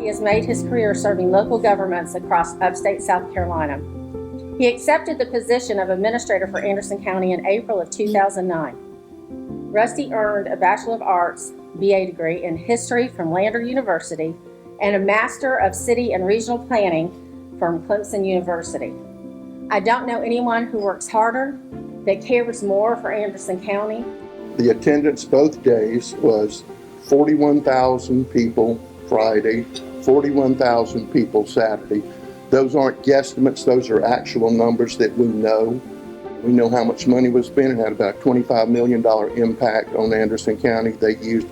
He has made his career serving local governments across upstate South Carolina. He accepted the position of administrator for Anderson County in April of 2009. Rusty earned a Bachelor of Arts BA degree in history from Lander University and a Master of City and Regional Planning from Clemson University. I don't know anyone who works harder, that cares more for Anderson County. The attendance both days was 41,000 people Friday, 41,000 people Saturday. Those aren't guesstimates, those are actual numbers that we know. We know how much money was spent. It had about a $25 million impact on Anderson County. They used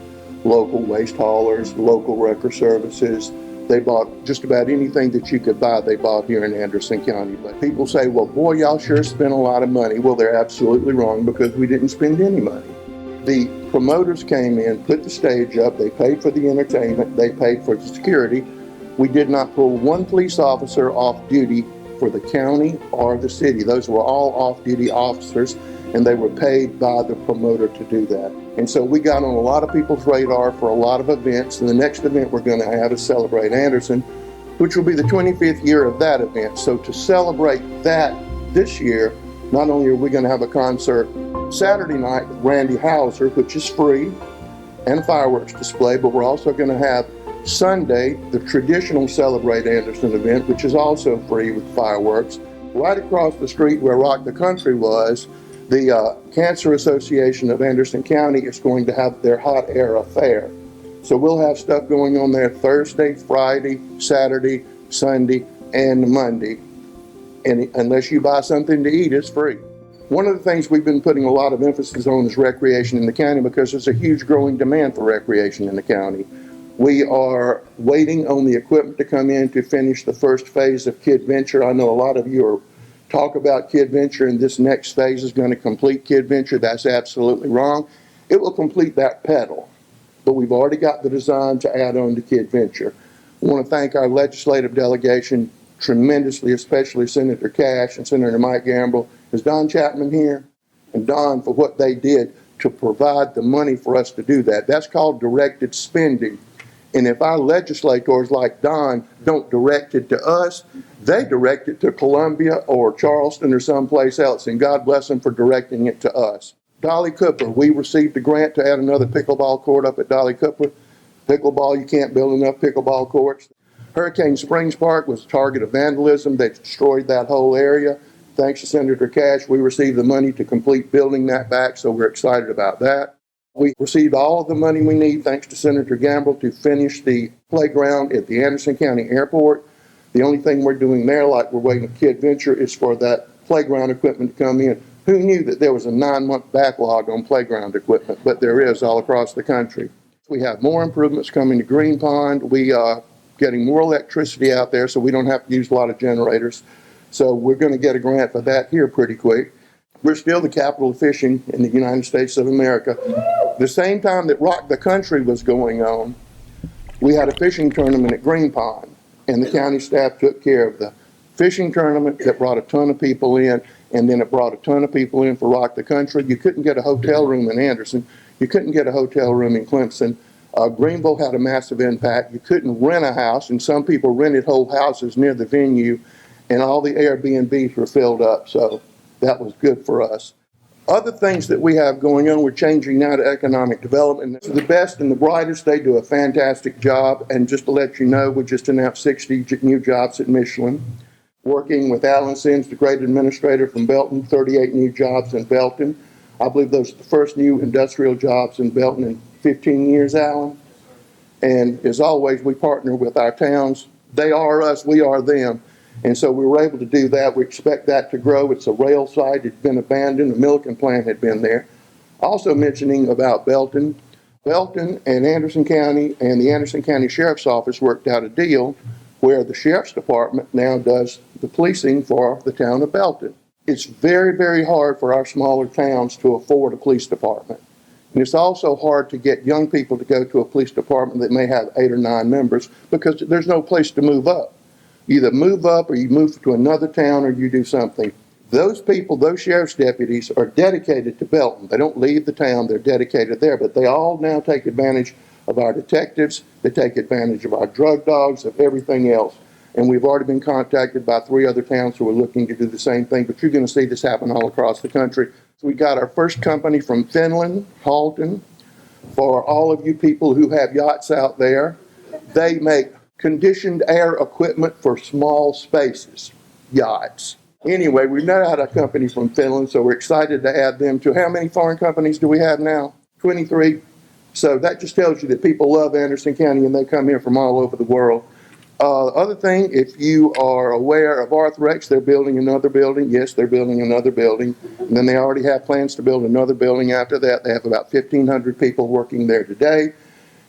local waste haulers, local wrecker services. They bought just about anything that you could buy, they bought here in Anderson County. But people say, well, boy, y'all sure spent a lot of money. Well, they're absolutely wrong because we didn't spend any money. The promoters came in, put the stage up, they paid for the entertainment, they paid for the security. We did not pull one police officer off duty for the county or the city. Those were all off-duty officers, and they were paid by the promoter to do that. And so we got on a lot of people's radar for a lot of events, and the next event we're going to have is Celebrate Anderson, which will be the 25th year of that event. So to celebrate that this year, not only are we going to have a concert Saturday night with Randy Hauser, which is free, and a fireworks display, but we're also going to have Sunday, the traditional Celebrate Anderson event, which is also free with fireworks. Right across the street where Rock the Country was, the Cancer Association of Anderson County is going to have their hot air affair. So we'll have stuff going on there Thursday, Friday, Saturday, Sunday, and Monday. And unless you buy something to eat, it's free. One of the things we've been putting a lot of emphasis on is recreation in the county because there's a huge growing demand for recreation in the county. We are waiting on the equipment to come in to finish the first phase of Kid Venture. I know a lot of you talk about Kid Venture and this next phase is going to complete Kid Venture. That's absolutely wrong. It will complete that pedal, but we've already got the design to add on to Kid Venture. I want to thank our legislative delegation tremendously, especially Senator Cash and Senator Mike Gamble. Is Don Chapman here? And Don for what they did to provide the money for us to do that. That's called directed spending. And if our legislators like Don don't direct it to us, they direct it to Columbia or Charleston or someplace else. And God bless them for directing it to us. Dolly Cooper, we received a grant to add another pickleball court up at Dolly Cooper. Pickleball, you can't build enough pickleball courts. Hurricane Springs Park was a target of vandalism. They destroyed that whole area. Thanks to Senator Cash, we received the money to complete building that back, so we're excited about that. We received all of the money we need, thanks to Senator Gamble, to finish the playground at the Anderson County Airport. The only thing we're doing there, like we're waiting for Kid Venture, is for that playground equipment to come in. Who knew that there was a 9-month backlog on playground equipment? But there is all across the country. We have more improvements coming to Green Pond. We are getting more electricity out there, so we don't have to use a lot of generators. So we're going to get a grant for that here pretty quick. We're still the capital of fishing in the United States of America. The same time that Rock the Country was going on, we had a fishing tournament at Green Pond, and the county staff took care of the fishing tournament that brought a ton of people in, and then it brought a ton of people in for Rock the Country. You couldn't get a hotel room in Anderson. You couldn't get a hotel room in Clemson. Greenville had a massive impact. You couldn't rent a house, and some people rented whole houses near the venue, and all the Airbnbs were filled up, so that was good for us. Other things that we have going on, we're changing now to economic development. The best and the brightest, they do a fantastic job, and just to let you know, we just announced 60 new jobs at Michelin. Working with Alan Sims, the great administrator from Belton, 38 new jobs in Belton. I believe those are the first new industrial jobs in Belton in 15 years, Alan. And as always, we partner with our towns. They are us, we are them. And so we were able to do that. We expect that to grow. It's a rail site. It's been abandoned. The Milliken plant had been there. Also mentioning about Belton. Belton and Anderson County and the Anderson County Sheriff's Office worked out a deal where the Sheriff's Department now does the policing for the town of Belton. It's very, very hard for our smaller towns to afford a police department. And it's also hard to get young people to go to a police department that may have 8 or 9 members because there's no place to move up. You either move up or you move to another town or you do something. Those people, those sheriff's deputies, are dedicated to Belton. They don't leave the town, they're dedicated there, but they all now take advantage of our detectives. They take advantage of our drug dogs, of everything else. And we've already been contacted by 3 other towns who are looking to do the same thing, but you're going to see this happen all across the country. So we got our first company from Finland, Halton. For all of you people who have yachts out there, they make conditioned air equipment for small spaces, yachts. Anyway, we now had a company from Finland, so we're excited to add them to. How many foreign companies do we have now? 23. So that just tells you that people love Anderson County and they come here from all over the world. Other thing, if you are aware of Arthrex, they're building another building. Yes, they're building another building. And then they already have plans to build another building after that. They have about 1,500 people working there today.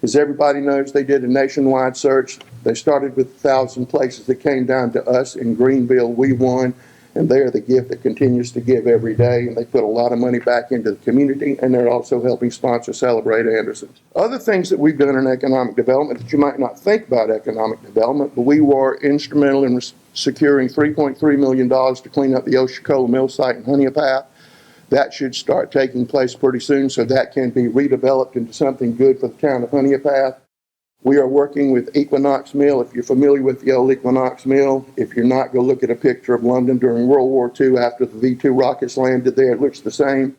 As everybody knows, they did a nationwide search. They started with 1,000 places that came down to us in Greenville. We won, and they are the gift that continues to give every day. And they put a lot of money back into the community, and they're also helping sponsor Celebrate Anderson. Other things that we've done in economic development that you might not think about economic development, but we were instrumental in securing $3.3 million to clean up the Osceola Mill site in Honeypath. That should start taking place pretty soon, so that can be redeveloped into something good for the town of Honeypath. We are working with Equinox Mill. If you're familiar with the old Equinox Mill, if you're not, go look at a picture of London during World War II after the V-2 rockets landed there. It looks the same.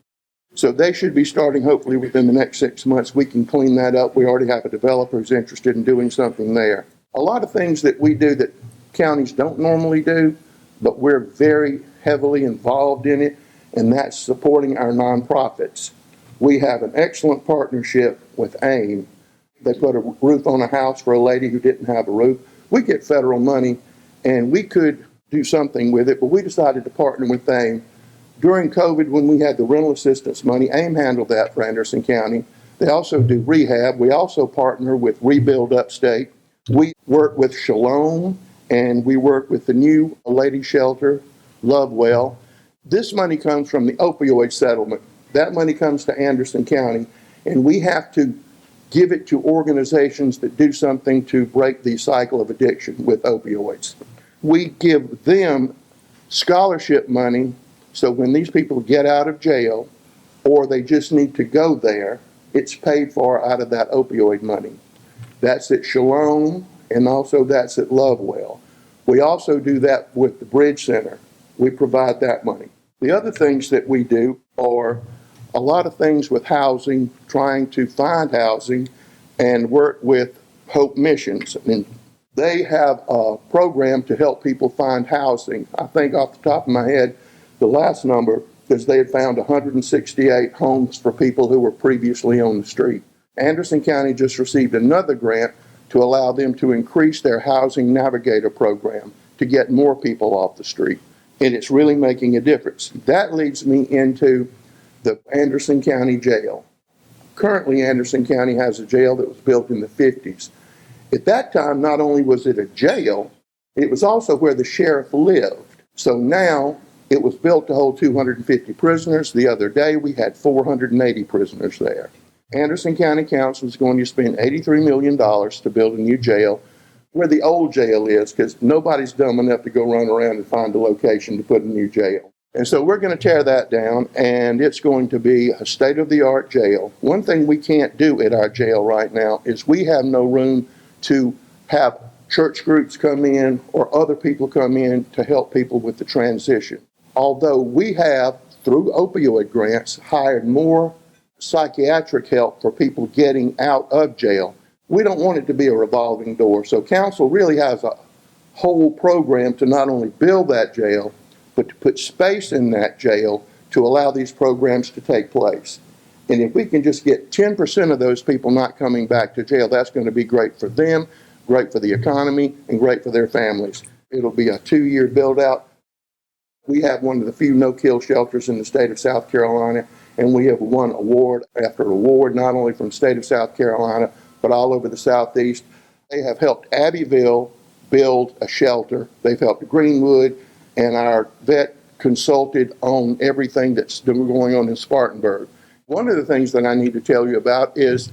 So they should be starting hopefully within the next 6 months. We can clean that up. We already have a developer who's interested in doing something there. A lot of things that we do that counties don't normally do, but we're very heavily involved in it, and that's supporting our nonprofits. We have an excellent partnership with AIM. They put a roof on a house for a lady who didn't have a roof. We get federal money, and we could do something with it, but we decided to partner with AIM. During COVID, when we had the rental assistance money, AIM handled that for Anderson County. They also do rehab. We also partner with Rebuild Upstate. We work with Shalom, and we work with the new lady shelter, Lovewell. This money comes from the opioid settlement. That money comes to Anderson County, and we have to give it to organizations that do something to break the cycle of addiction with opioids. We give them scholarship money, so when these people get out of jail or they just need to go there, it's paid for out of that opioid money. That's at Shalom, and also that's at Lovewell. We also do that with the Bridge Center. We provide that money. The other things that we do are a lot of things with housing, trying to find housing, and work with Hope Missions. And they have a program to help people find housing. I think off the top of my head, the last number is they had found 168 homes for people who were previously on the street. Anderson County just received another grant to allow them to increase their Housing Navigator program to get more people off the street. And it's really making a difference. That leads me into the Anderson County Jail. Currently, Anderson County has a jail that was built in the 50s. At that time, not only was it a jail, it was also where the sheriff lived. So now it was built to hold 250 prisoners. The other day, we had 480 prisoners there. Anderson County Council is going to spend $83 million to build a new jail where the old jail is, because nobody's dumb enough to go run around and find a location to put a new jail. And so we're going to tear that down, and it's going to be a state-of-the-art jail. One thing we can't do at our jail right now is we have no room to have church groups come in or other people come in to help people with the transition. Although we have, through opioid grants, hired more psychiatric help for people getting out of jail, we don't want it to be a revolving door. So council really has a whole program to not only build that jail, but to put space in that jail to allow these programs to take place. And if we can just get 10% of those people not coming back to jail, that's going to be great for them, great for the economy, and great for their families. It'll be a 2-year build out. We have one of the few no-kill shelters in the state of South Carolina, and we have won award after award, not only from the state of South Carolina, but all over the Southeast. They have helped Abbeville build a shelter. They've helped Greenwood, and our vet consulted on everything that's going on in Spartanburg. One of the things that I need to tell you about is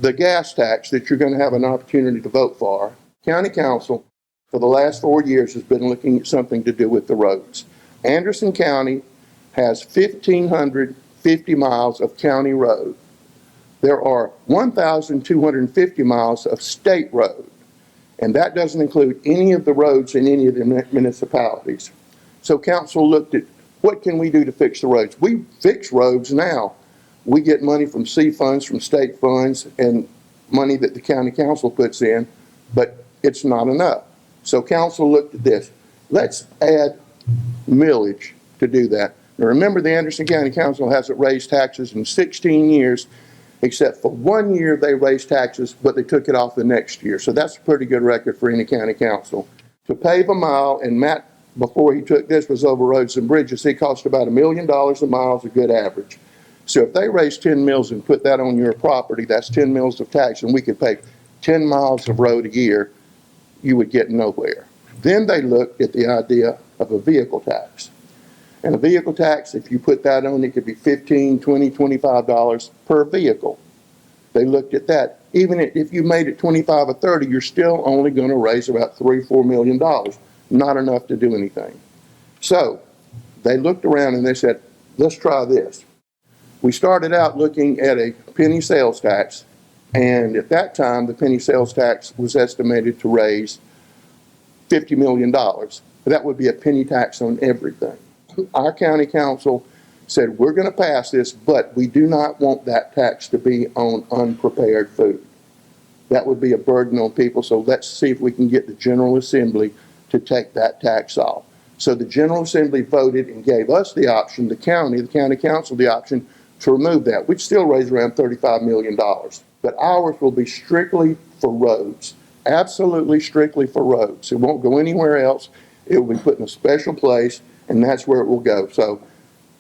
the gas tax that you're going to have an opportunity to vote for. County Council, for the last 4 years, has been looking at something to do with the roads. Anderson County has 1,550 miles of county road. There are 1,250 miles of state road, and that doesn't include any of the roads in any of the municipalities. So council looked at what can we do to fix the roads. We fix roads now. We get money from C funds, from state funds, and money that the county council puts in, but it's not enough. So council looked at this. Let's add millage to do that. Now remember, the Anderson County Council hasn't raised taxes in 16 years, except for 1 year they raised taxes, but they took it off the next year. So that's a pretty good record for any county council. To pave a mile, and Matt, before he took this, was over roads and bridges, it cost about $1 million a mile is a good average. So if they raise 10 mills and put that on your property, that's 10 mills of tax, and we could pay 10 miles of road a year, you would get nowhere. Then they looked at the idea of a vehicle tax. And a vehicle tax, if you put that on, it could be $15, $20, $25 per vehicle. They looked at that. Even if you made it 25 or 30, you're still only going to raise about $3, $4 million. Not enough to do anything. So they looked around and they said, let's try this. We started out looking at a penny sales tax, and at that time, the penny sales tax was estimated to raise $50 million. That would be a penny tax on everything. Our county council said, we're going to pass this, but we do not want that tax to be on unprepared food. That would be a burden on people, so let's see if we can get the General Assembly to take that tax off. So the General Assembly voted and gave us the option, the county council, the option to remove that. We'd still raise around $35 million, but ours will be strictly for roads, absolutely strictly for roads. It won't go anywhere else. It will be put in a special place, and that's where it will go. So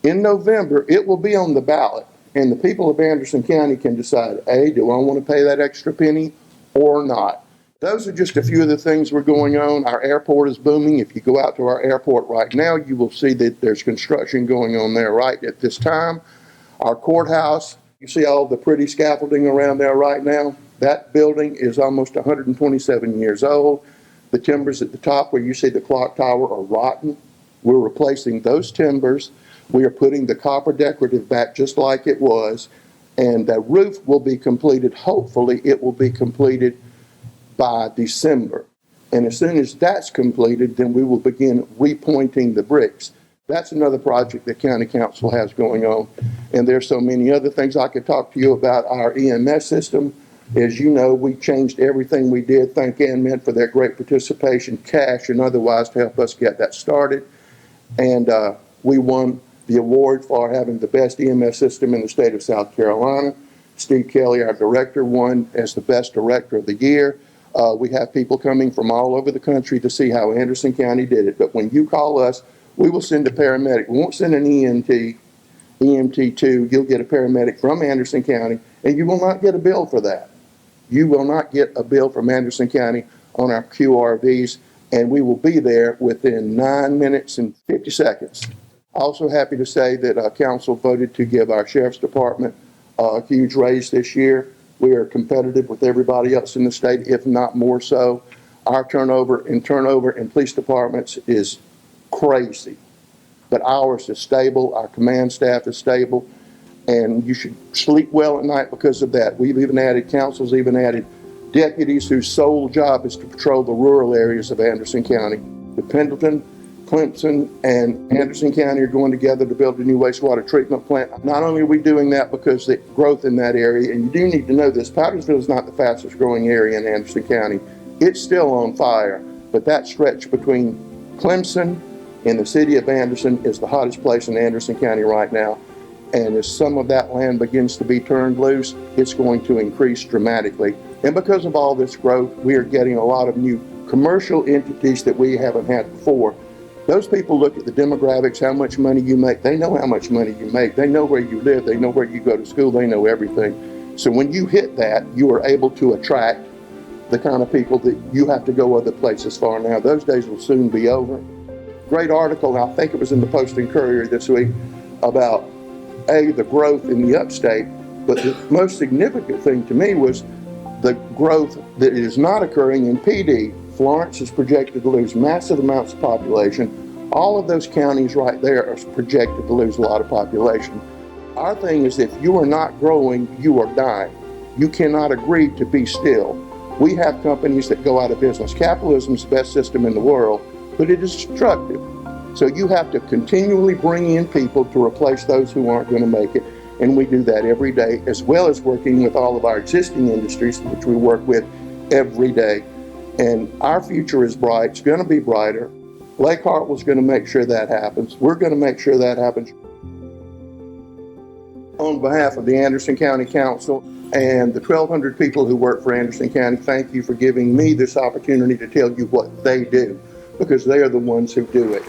in November, it will be on the ballot, and the people of Anderson County can decide, A, do I want to pay that extra penny or not? Those are just a few of the things we're going on. Our airport is booming. If you go out to our airport right now, you will see that there's construction going on there right at this time. Our courthouse, you see all the pretty scaffolding around there right now. That building is almost 127 years old. The timbers at the top where you see the clock tower are rotten. We're replacing those timbers. We are putting the copper decorative back just like it was, and the roof will be completed. Hopefully it will be completed by December. And as soon as that's completed, then we will begin repointing the bricks. That's another project that County Council has going on. And there's so many other things I could talk to you about. Our EMS system. As you know, we changed everything we did. Thank ANMED for their great participation, cash and otherwise, to help us get that started. And we won the award for having the best EMS system in the state of South Carolina. Steve Kelly, our director, won as the best director of the year. We have people coming from all over the country to see how Anderson County did it. But when you call us, we will send a paramedic. We won't send an EMT2. You'll get a paramedic from Anderson County, and you will not get a bill for that. You will not get a bill from Anderson County on our QRVs, and we will be there within 9 minutes and 50 seconds. Also happy to say that council voted to give our sheriff's department a huge raise this year. We are competitive with everybody else in the state, if not more so. Our turnover in police departments is crazy, but ours is stable. Our command staff is stable, and you should sleep well at night because of that. We've even added, council's even added deputies whose sole job is to patrol the rural areas of Anderson County. The Pendleton, Clemson, and Anderson County are going together to build a new wastewater treatment plant. Not only are we doing that because the growth in that area, and you do need to know this, Powdersville is not the fastest growing area in Anderson County. It's still on fire, but that stretch between Clemson and the city of Anderson is the hottest place in Anderson County right now. And as some of that land begins to be turned loose, it's going to increase dramatically. And because of all this growth, we are getting a lot of new commercial entities that we haven't had before. Those people look at the demographics, how much money you make. They know how much money you make. They know where you live. They know where you go to school. They know everything. So when you hit that, you are able to attract the kind of people that you have to go other places for now. Those days will soon be over. Great article, I think it was in the Post and Courier this week, about the growth in the upstate, but the most significant thing to me was the growth that is not occurring in PD. Florence is projected to lose massive amounts of population. All of those counties right there are projected to lose a lot of population. Our thing is, if you are not growing, you are dying. You cannot agree to be still. We have companies that go out of business. Capitalism is the best system in the world, but it is destructive. So you have to continually bring in people to replace those who aren't going to make it. And we do that every day, as well as working with all of our existing industries, which we work with every day. And our future is bright. It's going to be brighter. Lake Hartwell's going to make sure that happens. We're going to make sure that happens. On behalf of the Anderson County Council and the 1,200 people who work for Anderson County, thank you for giving me this opportunity to tell you what they do, because they are the ones who do it.